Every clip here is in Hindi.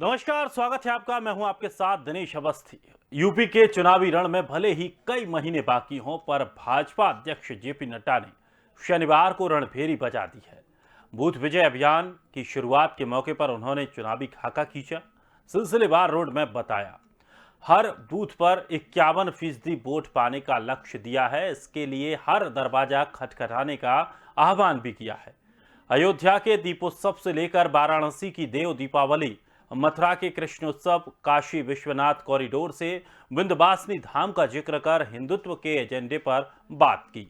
नमस्कार, स्वागत है आपका। मैं हूं आपके साथ दिनेश अवस्थी। यूपी के चुनावी रण में भले ही कई महीने बाकी हों, पर भाजपा अध्यक्ष जेपी नड्डा ने शनिवार को रणभेरी बजा दी है। बूथ विजय अभियान की शुरुआत के मौके पर उन्होंने चुनावी खाका खींचा, सिलसिलेवार रोड मैप बताया, हर बूथ पर 51% वोट पाने का लक्ष्य दिया है। इसके लिए हर दरवाजा खटखटाने का आह्वान भी किया है। अयोध्या के दीपोत्सव से लेकर वाराणसी की देव दीपावली, मथुरा के कृष्णोत्सव, काशी विश्वनाथ कॉरिडोर से विंध्यवासिनी धाम का जिक्र कर हिंदुत्व के एजेंडे पर बात की।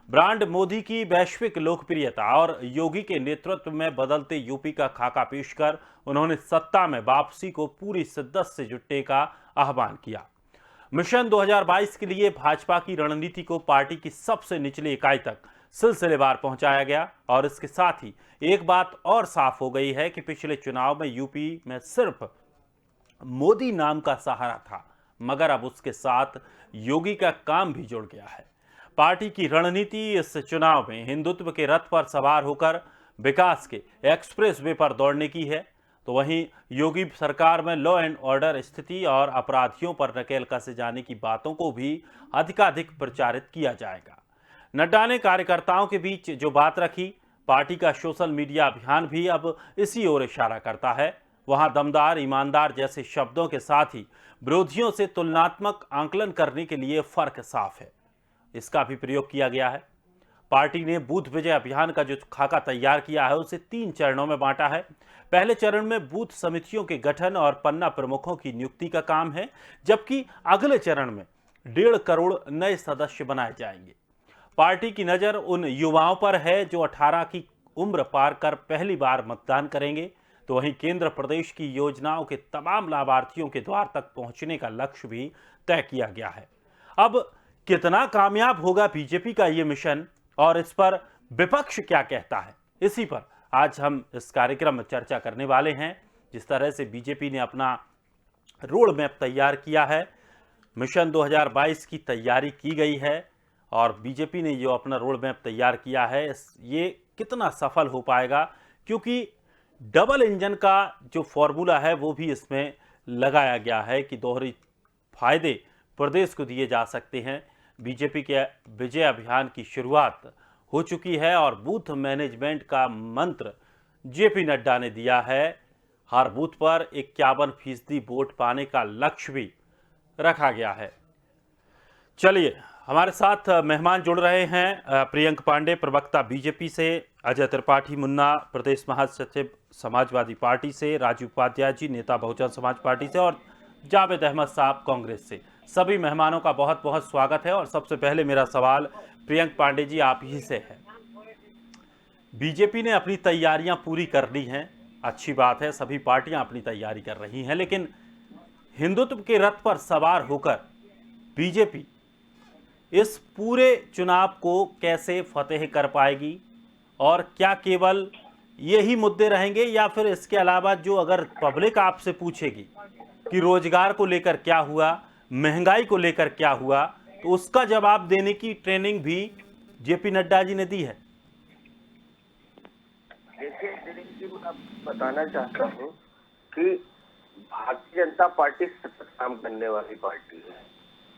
ब्रांड मोदी की वैश्विक लोकप्रियता और योगी के नेतृत्व में बदलते यूपी का खाका पेश कर उन्होंने सत्ता में वापसी को पूरी शिद्दत से जुटने का आह्वान किया। मिशन 2022 के लिए भाजपा की रणनीति को पार्टी की सबसे निचली इकाई तक सिलसिलेवार पहुंचाया गया और इसके साथ ही एक बात और साफ हो गई है कि पिछले चुनाव में यूपी में सिर्फ मोदी नाम का सहारा था, मगर अब उसके साथ योगी का काम भी जुड़ गया है। पार्टी की रणनीति इस चुनाव में हिंदुत्व के रथ पर सवार होकर विकास के एक्सप्रेस वे पर दौड़ने की है, तो वहीं योगी सरकार में लॉ एंड ऑर्डर स्थिति और अपराधियों पर नकेल कसे जाने की बातों को भी अधिकाधिक प्रचारित किया जाएगा। नड्डा ने कार्यकर्ताओं के बीच जो बात रखी, पार्टी का सोशल मीडिया अभियान भी अब इसी ओर इशारा करता है। वहां दमदार, ईमानदार जैसे शब्दों के साथ ही विरोधियों से तुलनात्मक आंकलन करने के लिए फर्क साफ है, इसका भी प्रयोग किया गया है। पार्टी ने बूथ विजय अभियान का जो खाका तैयार किया है उसे 3 चरणों में बांटा है। पहले चरण में बूथ समितियों के गठन और पन्ना प्रमुखों की नियुक्ति का काम है, जबकि अगले चरण में 1.5 करोड़ नए सदस्य बनाए जाएंगे। पार्टी की नजर उन युवाओं पर है जो 18 की उम्र पार कर पहली बार मतदान करेंगे, तो वहीं केंद्र प्रदेश की योजनाओं के तमाम लाभार्थियों के द्वार तक पहुंचने का लक्ष्य भी तय किया गया है। अब कितना कामयाब होगा बीजेपी का ये मिशन और इस पर विपक्ष क्या कहता है, इसी पर आज हम इस कार्यक्रम में चर्चा करने वाले हैं। जिस तरह से बीजेपी ने अपना रोड मैप तैयार किया है, मिशन 2022 की तैयारी की गई है और बीजेपी ने जो अपना रोड मैप तैयार किया है ये कितना सफल हो पाएगा, क्योंकि डबल इंजन का जो फॉर्मूला है वो भी इसमें लगाया गया है कि दोहरी फायदे प्रदेश को दिए जा सकते हैं। बीजेपी के विजय अभियान की शुरुआत हो चुकी है और बूथ मैनेजमेंट का मंत्र जेपी नड्डा ने दिया है। हर बूथ पर 51% वोट पाने का लक्ष्य भी रखा गया है। चलिए, हमारे साथ मेहमान जुड़ रहे हैं प्रियंक पांडे, प्रवक्ता बीजेपी से, अजय त्रिपाठी मुन्ना, प्रदेश महासचिव समाजवादी पार्टी से, राजीव उपाध्याय जी, नेता बहुजन समाज पार्टी से, और जावेद अहमद साहब कांग्रेस से। सभी मेहमानों का बहुत बहुत स्वागत है। और सबसे पहले मेरा सवाल प्रियंक पांडे जी आप ही से है। बीजेपी ने अपनी तैयारियां पूरी कर ली हैं, अच्छी बात है, सभी पार्टियां अपनी तैयारी कर रही हैं, लेकिन हिंदुत्व के रथ पर सवार होकर बीजेपी इस पूरे चुनाव को कैसे फतेह कर पाएगी और क्या केवल यही मुद्दे रहेंगे या फिर इसके अलावा जो अगर पब्लिक आपसे पूछेगी कि रोजगार को लेकर क्या हुआ, महंगाई को लेकर क्या हुआ, तो उसका जवाब देने की ट्रेनिंग भी जेपी नड्डा जी ने दी है। देखिए दिनेश जी, मैं बताना चाहता हूँ कि भारतीय जनता पार्टी सतत काम करने वाली पार्टी है।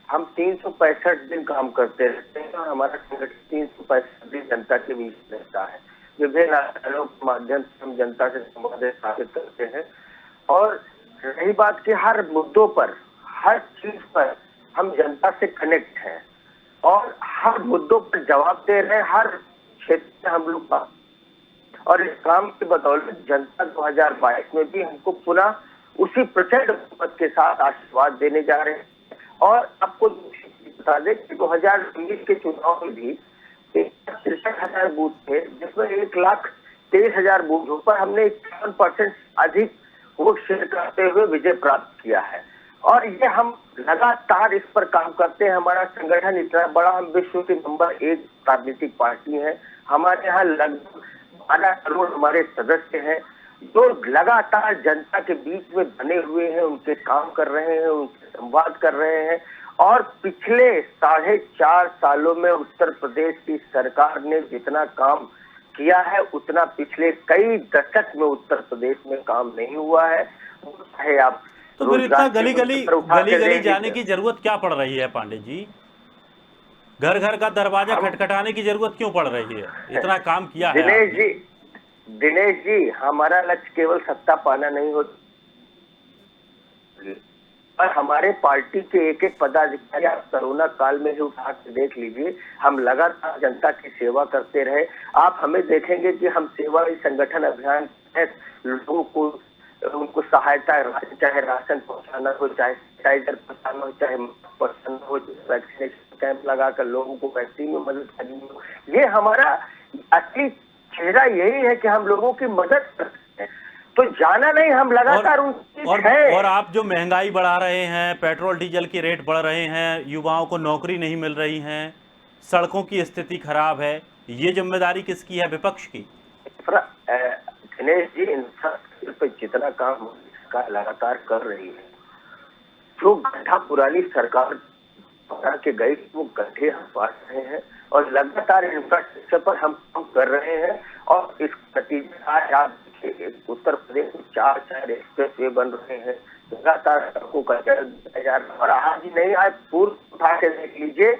हम 365 दिन काम करते रहते हैं और हमारा संगठन 365 दिन जनता के बीच रहता है। विभिन्न आंदोलनों के माध्यम से हम जनता से संवाद स्थापित करते हैं और रही बात कि हर मुद्दों पर, हर चीज पर हम जनता से कनेक्ट हैं और हर मुद्दों पर जवाब दे रहे हैं। हर क्षेत्र में हम लोग और इस काम की बदौलत जनता 2022 में भी हमको पुनः उसी प्रचंड बहुमत के साथ आशीर्वाद देने जा रहे हैं। और आपको बता दें कि 2019 के चुनाव में भी 63,000 बूथ थे, जिसमें 1,23,000 बूथों पर हमने 51% अधिक वोट शेयर करते हुए विजय प्राप्त किया है। और ये हम लगातार इस पर काम करते हैं। हमारा संगठन इतना बड़ा, हम विश्व की नंबर 1 राजनीतिक पार्टी है। हमारे यहाँ लगभग 12 करोड़ हमारे सदस्य हैं जो लगातार जनता के बीच में बने हुए हैं, उनके काम कर रहे हैं, उनसे संवाद कर रहे हैं। और पिछले 4.5 सालों में उत्तर प्रदेश की सरकार ने जितना काम किया है उतना पिछले कई दशक में उत्तर प्रदेश में काम नहीं हुआ है। चाहे आप तो फिर इतना रोजगार के गली गली मुद्दे पर उठा गली के गली देंगे। जाने की जरूरत क्या पड़ रही है पांडे जी? घर घर का दरवाजा हम- खटखटाने की जरूरत क्यों पड़ रही है? इतना काम किया है दिनेश आपने। जी, दिनेश जी, हमारा लक्ष्य केवल सत्ता पाना नहीं होता, और हमारे पार्टी के एक एक पदाधिकारी आप कोरोना काल में ही उठा के देख लीजिए, हम लगातार जनता की सेवा करते रहे। आप हमें देखेंगे कि हम सेवा ही संगठन अभियान के तहत लोगों को उनको सहायता, चाहे राशन पहुंचाना हो, चाहे सैनिटाइजर पहुंचाना हो, चाहे मास्क पहुंचाना हो, वैक्सीनेशन कैंप लगाकर लोगों को वैक्सीन में मदद करनी हो। ये हमारा असली चेहरा यही है कि हम लोगों की मदद करते हैं। तो जाना नहीं, हम लगातार उनकी है। और आप जो महंगाई बढ़ा रहे हैं, पेट्रोल डीजल के रेट बढ़ रहे हैं, युवाओं को नौकरी नहीं मिल रही है, सड़कों की स्थिति खराब है, ये जिम्मेदारी किसकी है? विपक्ष की। दिनेश जी, इंफ्रास्ट्रक्चर पे जितना काम सरकार लगातार कर रही है, जो गड्ढा पुरानी सरकार बना के गई वो गड्ढे हम पार रहे हैं, और लगातार इंफ्रास्ट्रक्चर पर हम काम कर रहे हैं। और इस नतीजा आज आप देखिए, उत्तर प्रदेश में 4 एक्सप्रेस वे बन रहे हैं, लगातार सड़कों का जल जा रहा है। और आज ही नहीं, आज पूर्व उठा के देख लीजिए,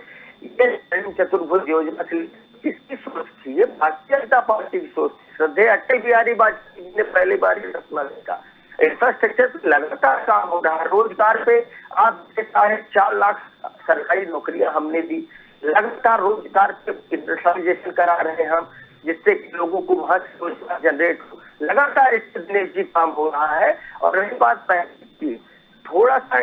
ये चतुर्भुज योजना से किसकी सोच थी? ये भारतीय जनता पार्टी की सोच थी। श्रद्धेय अटल बिहारी वाजपेयी जी ने पहली बार ये सपना देखा। इंफ्रास्ट्रक्चर पे लगातार काम हो रहा है। रोजगार पे आप 4.5 लाख सरकारी नौकरियां हमने दी, लगातार रोजगार पे इंडस्ट्रियलाइजेशन करा रहे हैं हम, जिससे कि लोगों को वहां से रोजगार जनरेट हो। लगातार इस दिनेश जी काम हो रहा है। और रही बात पैकेज की, थोड़ा सा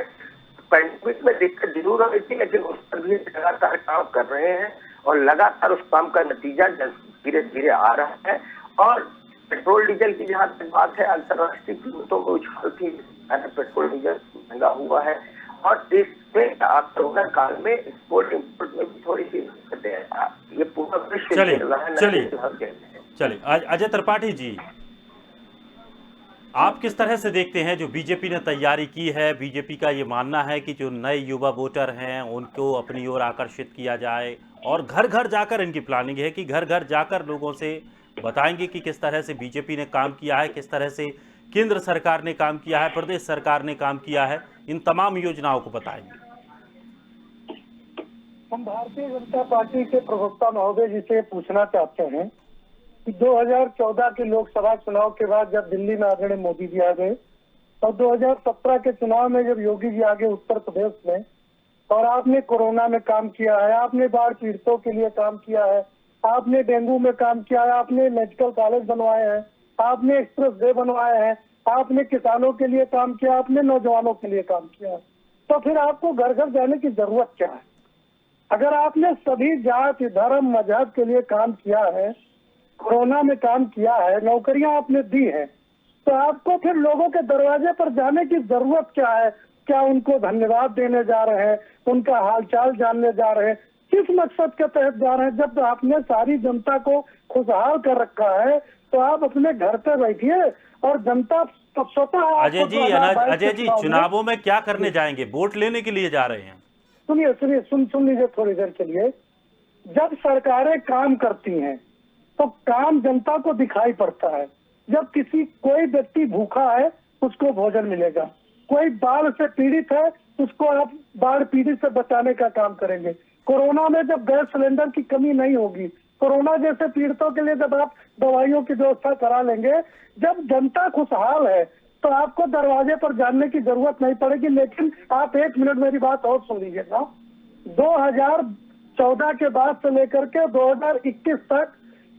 पैंडेमिक में दिक्कत जरूर आ रही थी, लेकिन उस पर भी लगातार काम कर रहे हैं, और लगातार उस काम का नतीजा धीरे धीरे आ रहा है। और पेट्रोल डीजल की जहाँ तक बात है, अंतर्राष्ट्रीय कीमतों में उछाल थी, पेट्रोल डीजल महंगा हुआ है। और इसमें कोरोना काल में एक्सपोर्ट इम्पोर्ट में भी थोड़ी सी दिक्कतें हैं। ये पूरा विश्व चलिए अजय त्रिपाठी जी, आप किस तरह से देखते हैं जो बीजेपी ने तैयारी की है? बीजेपी का ये मानना है कि जो नए युवा वोटर हैं उनको अपनी ओर आकर्षित किया जाए, और घर घर जाकर इनकी प्लानिंग है कि घर घर जाकर लोगों से बताएंगे कि किस तरह से बीजेपी ने काम किया है, किस तरह से केंद्र सरकार ने काम किया है, प्रदेश सरकार ने काम किया है, इन तमाम योजनाओं को बताएंगे। हम भारतीय जनता पार्टी के प्रवक्ता महोदय जी से पूछना चाहते हैं कि 2014 के लोकसभा चुनाव के बाद जब दिल्ली में आदरणीय मोदी जी आ गए, और 2017 के चुनाव में जब योगी जी आ गए उत्तर प्रदेश में, और आपने कोरोना में काम किया है, आपने बाढ़ पीड़ितों के लिए काम किया है, आपने डेंगू में काम किया है, आपने मेडिकल कॉलेज बनवाए हैं, आपने एक्सप्रेस वे बनवाए हैं, आपने किसानों के लिए काम किया, आपने नौजवानों के लिए काम किया, तो फिर आपको घर घर जाने की जरूरत क्या है? अगर आपने सभी जाति धर्म मजहब के लिए काम किया है, कोरोना में काम किया है, नौकरियां आपने दी है, तो आपको फिर लोगों के दरवाजे पर जाने की जरूरत क्या है? क्या उनको धन्यवाद देने जा रहे हैं, उनका हालचाल जानने जा रहे हैं? किस मकसद के तहत जा रहे हैं? जब आपने सारी जनता को खुशहाल कर रखा है तो आप अपने घर पे बैठिए, और जनता स्वतः। अजय जी, चुनावों में क्या करने जाएंगे? वोट लेने के लिए जा रहे हैं? सुन लीजिए थोड़ी देर के लिए। जब सरकारें काम करती हैं तो काम जनता को दिखाई पड़ता है। जब कोई व्यक्ति भूखा है उसको भोजन मिलेगा, कोई बाढ़ से पीड़ित है उसको आप बाढ़ पीड़ित से बचाने का काम करेंगे। कोरोना में जब गैस सिलेंडर की कमी नहीं होगी, कोरोना जैसे पीड़ितों के लिए जब आप दवाइयों की व्यवस्था करा लेंगे, जब जनता खुशहाल है तो आपको दरवाजे पर जानने की जरूरत नहीं पड़ेगी। लेकिन आप 1 मिनट मेरी बात और सुन लीजिएगा। 2014 के बाद से लेकर के 2021 तक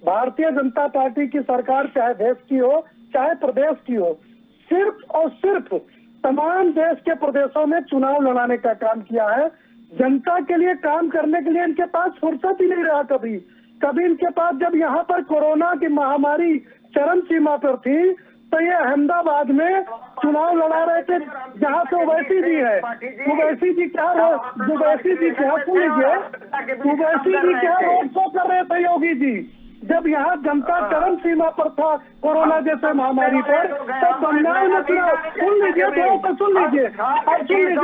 भारतीय जनता पार्टी की सरकार, चाहे देश की हो चाहे प्रदेश की हो, सिर्फ और सिर्फ तमाम देश के प्रदेशों में चुनाव लड़ाने का काम किया है। जनता के लिए काम करने के लिए इनके पास फुर्सत ही नहीं रहा। कभी इनके पास, जब यहाँ पर कोरोना की महामारी चरम सीमा पर थी, तो ये अहमदाबाद में चुनाव लड़ा रहे थे, जहाँ से ओवैसी जी है। ओवैसी जी क्या सुन लीजिए, ओवैसी जी क्या रोड शो कर रहे थे योगी जी, जब यहाँ जनता चरम सीमा पर था कोरोना जैसे महामारी पर, तब बंगाल में चुनाव। सुन लीजिए,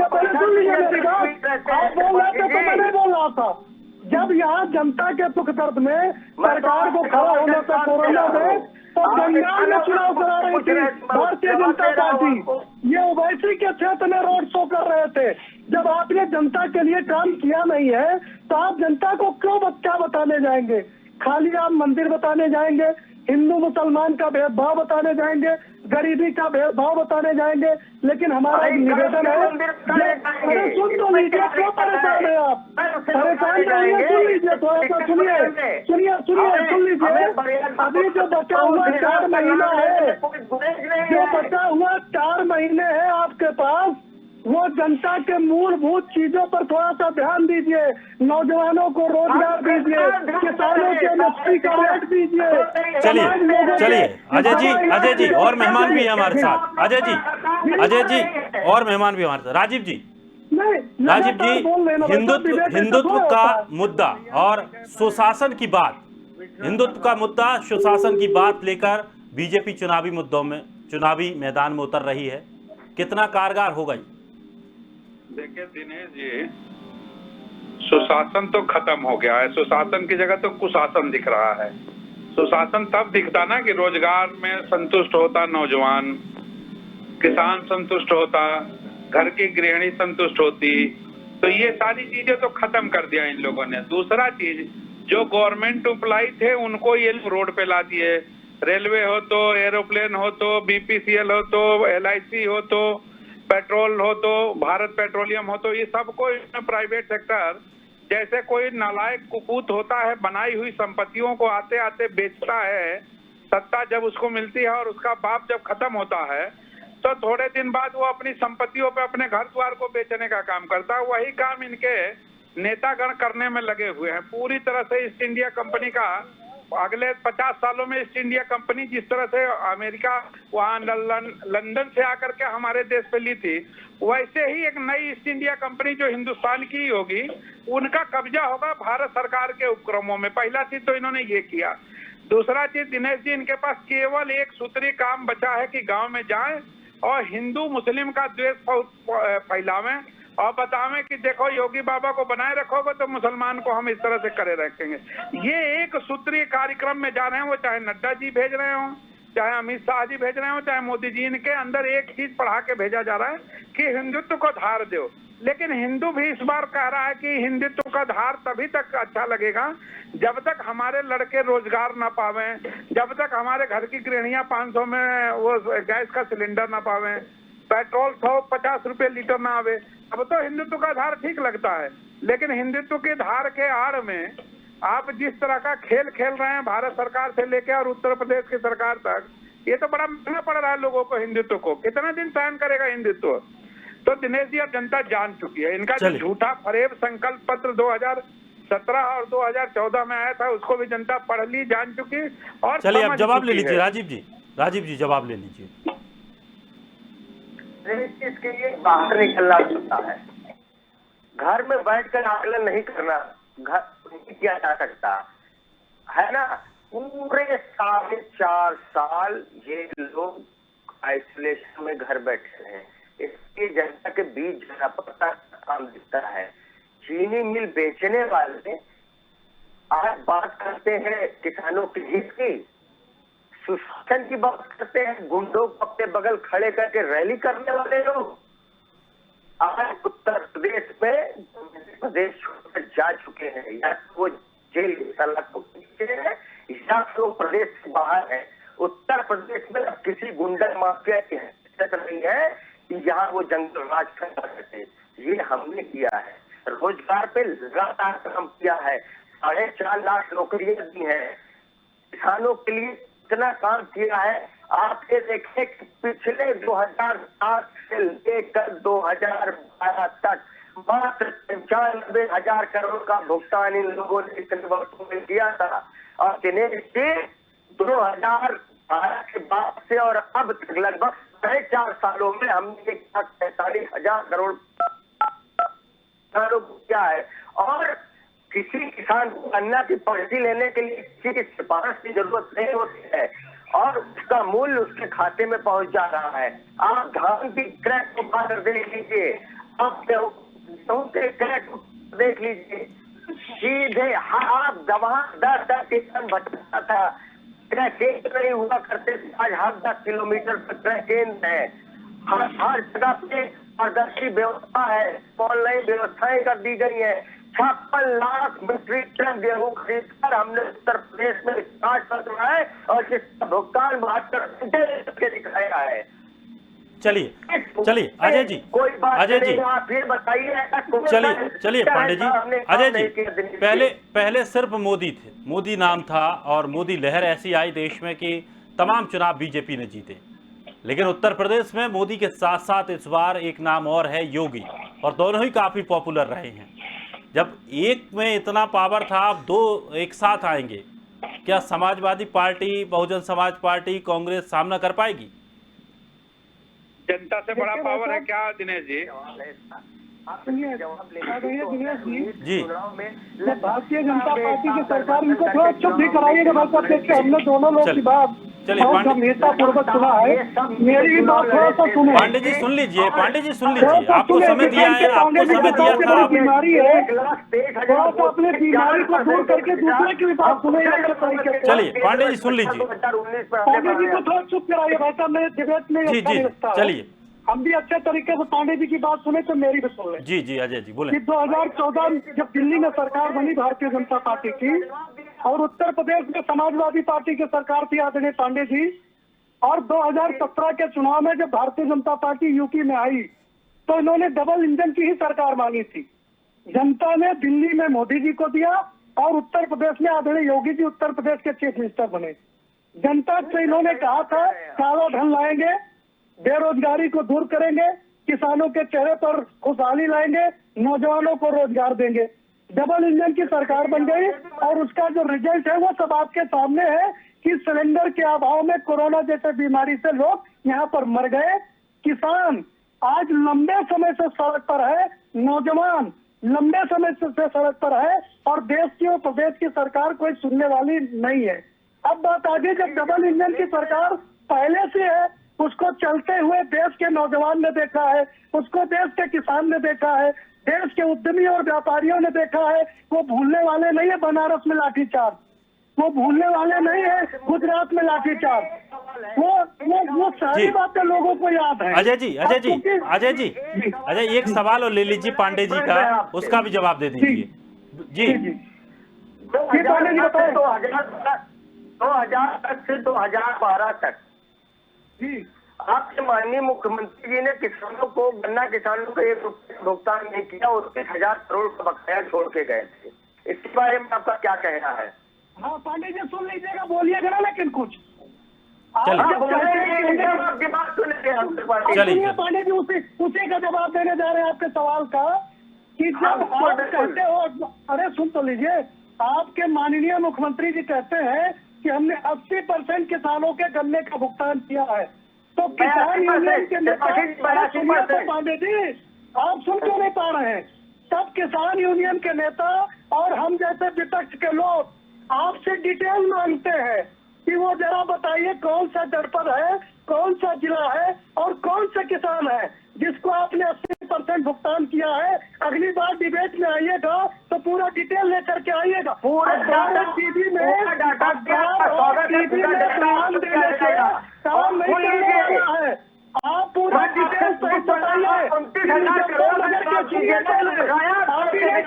पहले सुन लीजिए मेरी बात। आप बोल रहे थे तो मैं नहीं बोल रहा था। जब यहाँ जनता के दुख दर्द में सरकार को खड़ा होना था कोरोना में, तो बंगाल में चुनाव करा रही थी भारतीय जनता पार्टी। ये ओवैसी के क्षेत्र में रोड शो कर रहे थे। जब आपने जनता के लिए काम किया नहीं है तो आप जनता को क्यों क्या बताने जाएंगे? खाली आप मंदिर बताने जाएंगे, हिंदू मुसलमान का भेदभाव बताने जाएंगे, गरीबी का भेदभाव बताने जाएंगे। लेकिन हमारा एक निवेदन है, अरे सुन तो लीजिए, क्यों परेशान है आप? परेशान नहीं है, सुन लीजिए, थोड़ा सा सुनिए, सुनिए सुनिए, सुन लीजिए। अभी जो बचा हुआ 4 महीना है, जो बचा हुआ 4 महीने है आपके पास, वो जनता के मूलभूत चीजों पर थोड़ा सा ध्यान दीजिए। नौजवानों को रोजगार दीजिए, किसानों के एमएसपी का रेट दीजिए। चलिए अजय जी और मेहमान भी हमारे साथ। अजय जी और मेहमान भी हमारे साथ। राजीव जी, हिंदुत्व का मुद्दा और सुशासन की बात, हिंदुत्व का मुद्दा सुशासन की बात लेकर बीजेपी चुनावी मुद्दों में, चुनावी मैदान में उतर रही है, कितना कारगर हो गई? देखिए दिनेश जी, सुशासन तो खत्म हो गया है। सुशासन की जगह तो कुशासन दिख रहा है। सुशासन तब दिखता ना कि रोजगार में संतुष्ट होता नौजवान, किसान संतुष्ट होता, घर की गृहिणी संतुष्ट होती। तो ये सारी चीजें तो खत्म कर दिया इन लोगों ने। दूसरा चीज, जो गवर्नमेंट एम्प्लॉय थे उनको ये रोड पे ला दिए। रेलवे हो तो, एरोप्लेन हो तो, बीपीसीएल हो तो, LIC हो तो, पेट्रोल हो तो, भारत पेट्रोलियम हो तो, ये सबको प्राइवेट सेक्टर जैसे कोई नालायक कुपूत होता है, बनाई हुई संपत्तियों को आते आते बेचता है। सत्ता जब उसको मिलती है और उसका बाप जब खत्म होता है तो थोड़े दिन बाद वो अपनी संपत्तियों पे अपने घर द्वार को बेचने का काम करता है। वही काम इनके नेतागण करने में लगे हुए हैं। पूरी तरह से ईस्ट इंडिया कंपनी का अगले 50 सालों में ईस्ट इंडिया कंपनी जिस तरह से अमेरिका वहां लंदन से आकर के हमारे देश पे ली थी, वैसे ही एक नई ईस्ट इंडिया कंपनी जो हिंदुस्तान की होगी, उनका कब्जा होगा भारत सरकार के उपक्रमों में। पहला चीज तो इन्होंने ये किया। दूसरा चीज दिनेश जी, इनके पास केवल एक सूत्री काम बचा है कि गांव में जाएं और हिंदू मुस्लिम का द्वेष फैलावें और बतावें कि देखो योगी बाबा को बनाए रखोगे तो मुसलमान को हम इस तरह से करे रखेंगे। ये एक सूत्रीय कार्यक्रम में जा रहे हैं। वो चाहे नड्डा जी भेज रहे हो, चाहे अमित शाह जी भेज रहे हो, चाहे मोदी जी, इनके अंदर एक चीज पढ़ा के भेजा जा रहा है कि हिंदुत्व को धार दो। लेकिन हिंदू भी इस बार कह रहा है कि हिंदुत्व का धार तभी तक अच्छा लगेगा जब तक हमारे लड़के रोजगार ना पावे, जब तक हमारे घर की गृहणियां 500 में वो गैस का सिलेंडर ना पावे, पेट्रोल 150 रुपए लीटर ना आवे। अब तो हिंदुत्व का धार ठीक लगता है, लेकिन हिंदुत्व के धार के आड़ में आप जिस तरह का खेल खेल रहे हैं भारत सरकार से लेकर और उत्तर प्रदेश की सरकार तक, ये तो बड़ा महंगा पड़ रहा है लोगों को। हिंदुत्व को कितना दिन सहन करेगा हिंदुत्व? तो दिनेश जी अब जनता जान चुकी है। इनका जो झूठा फरेब संकल्प पत्र 2017 और 2014 में आया था, उसको भी जनता पढ़ ली, जान चुकी। और चलिए अब जवाब ले लीजिए राजीव जी जवाब ले लीजिए। इसके लिए बाहर निकलना पड़ता है, घर में बैठकर आकलन नहीं करना, घर नहीं किया जा सकता है ना। पूरे 4.5 साल ये लोग आइसोलेशन में घर बैठे हैं। इसकी जनता के बीच जरा पता काम दिखता है। चीनी मिल बेचने वाले आज बात करते हैं किसानों के हित की, सुशासन की बात करते हैं, गुंडों को अपने बगल खड़े करके रैली करने वाले लोग आज उत्तर प्रदेश में प्रदेश छोड़कर जा चुके हैं। या वो जेल की सलाखों के नीचे है या तो प्रदेश से बाहर है। उत्तर प्रदेश में अब किसी गुंडा माफिया की हैसियत नहीं है कि यहाँ वो जंगल राज कर सकते। ये हमने किया है। रोजगार पे लगातार काम किया है। 4.5 लाख नौकरियां दी है। किसानों के लिए इतना काम किया है। आप ये देखें कि पिछले 2007 से लेकर 2012 तक मात्र 95,000 करोड़ का भुगतान इन लोगों ने इतने वर्षों में किया था। और दिनेश जी 2012 के बाद से और अब तक लगभग 4.5 सालों में हमने 1,45,000 करोड़ किया है। और किसी किसान को गन्ना की पर्ची लेने के लिए किसी की सिफारिश की जरूरत नहीं होती है और उसका मूल्य उसके खाते में पहुंच जा रहा है। आप धान की क्रय को बाहर देख लीजिए, आप गेहूं के क्रय को देख लीजिए, सीधे आप वहां 10 किसान भटकता था, ट्रैक नहीं हुआ करते थे, आज हर 10 किलोमीटर पर ट्रैक है। हर जगह पे पारदर्शी व्यवस्था है, ऑनलाइन व्यवस्थाएं कर दी गई है। 56 लाख मीट्रिक टन गेहूं खरीद कर हमने उत्तर प्रदेश में स्टार्ट करवाया है और जिसका भुगतान 72 घंटे करके दिखाया है। चलिए अजय जी, कोई बात अजय जी, नहीं, आप फिर बताइए। चलिए पांडे जी, अजय जी, पहले सिर्फ मोदी थे, मोदी नाम था और मोदी लहर ऐसी आई देश में कि तमाम चुनाव बीजेपी ने जीते। लेकिन उत्तर प्रदेश में मोदी के साथ साथ इस बार एक नाम और है, योगी, और दोनों ही काफी पॉपुलर रहे हैं। जब एक में इतना पावर था, अब दो एक साथ आएंगे, क्या समाजवादी पार्टी, बहुजन समाज पार्टी, कांग्रेस सामना कर पाएगी? जनता से बड़ा पावर है क्या दिनेश जी? जी, भारतीय जनता पार्टी की सरकार, इनको थोड़ा चुप भी कराइएगा भाई साहब। देखिए हमने दोनों लोग की बात बहुत गंभीरता पूर्वक सुना है, मेरी भी बात थोड़ा सा सुने। पांडे जी सुन लीजिए, पांडे जी सुन लीजिए, आपको समय दिया है, आपको समय दिया था। बीमारी है, थोड़ा सा अपने बीमारी को दूर करके दूसरे की भी बात सुने। चलिए पांडे जी सुन लीजिए, पांडे जी को थोड़ा चुप कराइए भाई साहब, मेरे डिबेट में जी अच्छा जी, नहीं लगता है। चलिए हम भी अच्छे तरीके से पांडे जी की बात सुने तो मेरी भी सुन लें। जी जी, अजय जी बोले। कि 2014 जब दिल्ली में सरकार बनी भारतीय जनता पार्टी की और उत्तर प्रदेश में समाजवादी पार्टी की सरकार थी आदरणीय पांडे जी, और 2017 के चुनाव में जब भारतीय जनता पार्टी यूपी में आई तो इन्होंने डबल इंजन की ही सरकार मांगी थी। जनता ने दिल्ली में मोदी जी को दिया और उत्तर प्रदेश में आदरणीय योगी जी उत्तर प्रदेश के चीफ मिनिस्टर बने। जनता से इन्होंने कहा था काला धन लाएंगे, बेरोजगारी को दूर करेंगे, किसानों के चेहरे पर खुशहाली लाएंगे, नौजवानों को रोजगार देंगे। डबल इंजन की सरकार बन गई और उसका जो रिजल्ट है वो सब आपके सामने है कि सिलेंडर के अभाव में कोरोना जैसे बीमारी से लोग यहाँ पर मर गए। किसान आज लंबे समय से सड़क पर है, नौजवान लंबे समय से सड़क पर है और देश की और प्रदेश की सरकार कोई सुनने वाली नहीं है। अब बात आगे, जब डबल इंजन की सरकार पहले से है, उसको चलते हुए देश के नौजवान ने देखा है, उसको देश के किसान ने देखा है, देश के उद्यमी और व्यापारियों ने देखा है। वो भूलने वाले नहीं है बनारस में लाठीचार्ज, वो भूलने वाले नहीं है गुजरात में लाठीचार्ज, वो सारी बातें लोगों को याद है। अजय जी, एक सवाल और ले लीजिए पांडे जी का, उसका भी जवाब दे दीजिए। जी 2010 से 2012 तक आपके माननीय मुख्यमंत्री जी ने किसानों को, गन्ना किसानों को 1 रुपये भुगतान नहीं किया, 29,000 करोड़ का बकाया छोड़ के गए थे। इसके बारे में आपका क्या कहना है? हाँ पांडे जी सुन लीजिएगा, बोलिएगा ना, लेकिन कुछ चलिए पांडे जी उसी का जवाब देने जा रहे हैं आपके सवाल का कि जब आप कहते हो, अरे सुन तो लीजिए, आपके माननीय मुख्यमंत्री जी कहते हैं कि हमने 80% किसानों के गन्ने का भुगतान किया है, तो किसान यूनियन के नेता, पांडे जी आप सुन क्यों नहीं पा रहे हैं? तब किसान यूनियन के नेता और हम जैसे विपक्ष के लोग आपसे डिटेल मांगते हैं कि वो जरा बताइए कौन सा जनपद है, कौन सा जिला है और कौन सा किसान है जिसको आपने 80% भुगतान किया है। अगली बार डिबेट में आइएगा तो पूरा डिटेल लेकर के आइएगा। पूरा टीवी में सवाल देने से काम नहीं करने वाला है। आप पूरा डिटेल सही बताइए,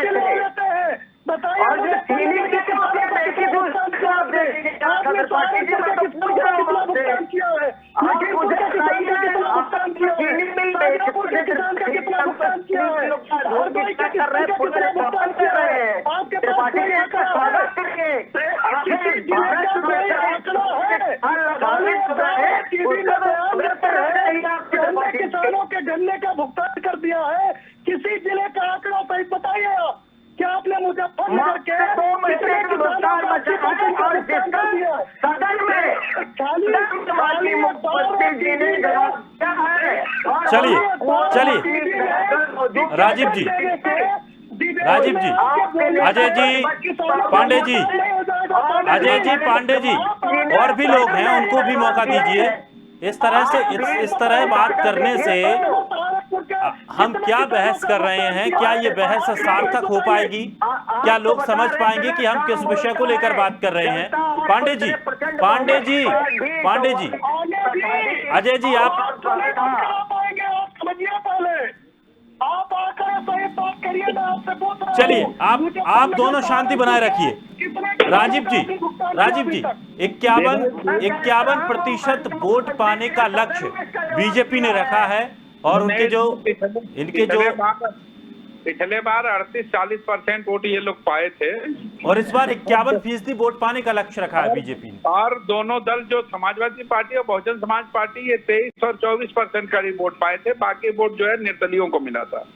लेते हैं, बताइए मुझे भुगतान किया है, किसान का कितना भुगतान किया है, आपके पास किसानों के गन्ने का भुगतान कर दिया है। किसी जिले का आंकड़ा सही बताइए आप, क्या आपने मुजफ्फरनगर के चलिए राजीव जी, अजय जी, पांडे जी, अजय जी, पांडे जी, और भी लोग हैं, उनको भी मौका दीजिए। इस तरह बात करने से हम क्या बहस कर रहे हैं, क्या ये बहस सार्थक हो पाएगी? क्या लोग समझ पाएंगे कि हम किस विषय को लेकर बात कर रहे हैं? पांडे जी, पांडे जी, पांडे जी, अजय जी, आप समझिए पहले, आप आकर सही बात करिए ना, आपसे पूछ रहा हूं। चलिए, आप दोनों शांति बनाए रखिए। राजीव जी, 51% वोट पाने का लक्ष्य बीजेपी ने रखा है और इनके जो पिछले बार 38-40% वोट ये लोग पाए थे और इस बार 51% वोट पाने का लक्ष्य रखा है बीजेपी ने। और दोनों दल जो समाजवादी पार्टी और बहुजन समाज पार्टी ये 23 और 24% करीब वोट पाए थे। बाकी वोट जो है निर्दलियों को मिला था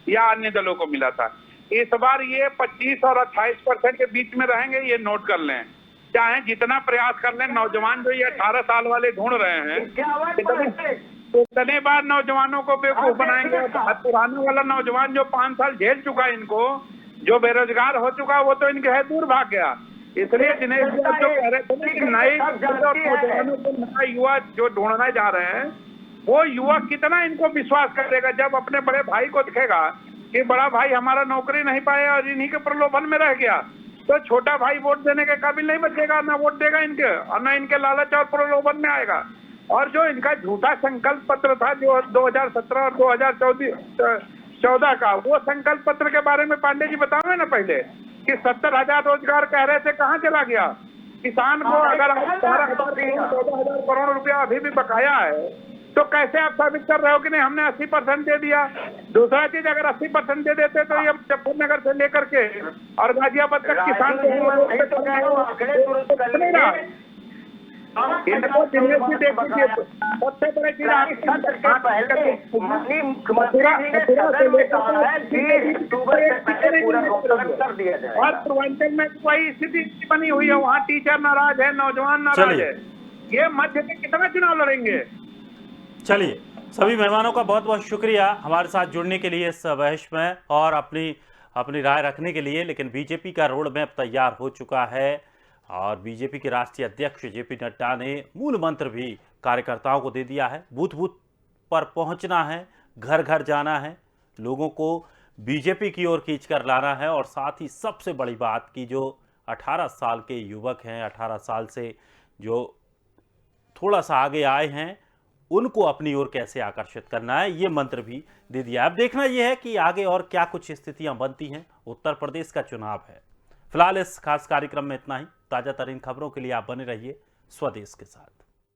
या अन्य दलों को मिला था। इस बार ये 25 और 28% के बीच में रहेंगे, ये नोट कर लें। चाहे जितना प्रयास कर लें, नौजवान जो ये 18 साल वाले ढूंढ रहे हैं इतने बार नौजवानों को बेवकूफ बनाएंगे। पुराने वाला नौजवान जो 5 साल झेल चुका है, इनको जो बेरोजगार हो चुका, वो तो इनके है दूर भाग गया। इसलिए दिनेश जी जो कह रहे थे कि नए नौजवानों को नया युवा जो ढूंढने जा रहे हैं, वो युवा कितना इनको विश्वास करेगा जब अपने बड़े भाई को दिखेगा कि बड़ा भाई हमारा नौकरी नहीं पाया और इन्हीं के प्रलोभन में रह गया, तो छोटा भाई वोट देने के काबिल नहीं बचेगा, ना वोट देगा इनके और न इनके लालच और प्रलोभन में आएगा। और जो इनका झूठा संकल्प पत्र था जो 2017 और 2014 का, वो संकल्प पत्र के बारे में पांडे जी बताओगे ना पहले कि 70,000 रोजगार कह रहे थे, कहाँ चला गया? किसान को अगर 14,000 करोड़ रुपया अभी भी बकाया है, तो कैसे आप साबित कर रहे हो कि नहीं हमने 80% दे दिया? दूसरा चीज, अगर 80% दे देते तो ये मुजफ्फरनगर से लेकर के और गाजियाबाद तक किसान इनको दिनेश जी देखिए, सबसे बड़े और पूर्वांचल में वही स्थिति बनी हुई है, वहाँ टीचर नाराज है, नौजवान नाराज है। ये मध्य में कितना चुनाव लड़ेंगे? चलिए, सभी मेहमानों का बहुत बहुत शुक्रिया हमारे साथ जुड़ने के लिए इस बहस में और अपनी राय रखने के लिए। लेकिन बीजेपी का रोड मैप तैयार हो चुका है और बीजेपी के राष्ट्रीय अध्यक्ष जेपी नड्डा ने मूल मंत्र भी कार्यकर्ताओं को दे दिया है। बूथ बूथ पर पहुंचना है, घर घर जाना है, लोगों को बीजेपी की ओर खींचकर लाना है और साथ ही सबसे बड़ी बात कि जो 18 साल के युवक हैं, 18 साल से जो थोड़ा सा आगे आए हैं, उनको अपनी ओर कैसे आकर्षित करना है, ये मंत्र भी दे दिया। अब देखना यह है कि आगे और क्या कुछ स्थितियां बनती हैं। उत्तर प्रदेश का चुनाव है। फिलहाल इस खास कार्यक्रम में इतना ही। ताजा तरीन खबरों के लिए आप बने रहिए स्वदेश के साथ।